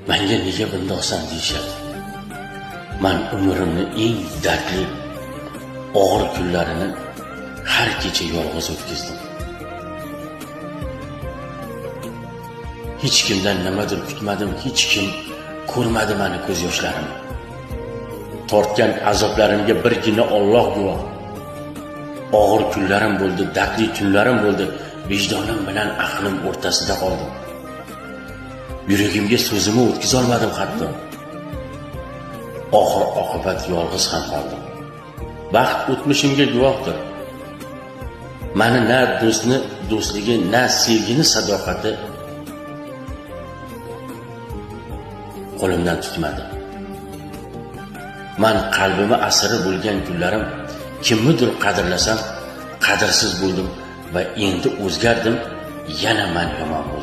menga nega bundoqsan deyishadi. Men umrimni eng dardli, og'ir kunlarini har kecha yolg'iz o'tkazdim. Hech kimdan nimadir kutmadim, hech kim ko'rmadi meni ko'z yoshlarimni. Tortgan azoblarimga birgina Alloh guvoh. Og'ir kunlarim bo'ldi, dardli tunlarim bo'ldi, vijdonim bilan aqlim o'rtasida qoldim. Yuragimga so'zimni o'tkiza olmadim hatto. Oxir oqibat yolg'iz ham qoldim. Baxt o'tmishimga guvohdir. Meni na do'stligi, na sevgini sadoqati qo'limdan tutmadi. Men qalbimi asiri bo'lgan kunlarim kimnidir qadrlasam, qadrsiz bo'ldim va endi o'zgardim, yana men yomon bo'ldim.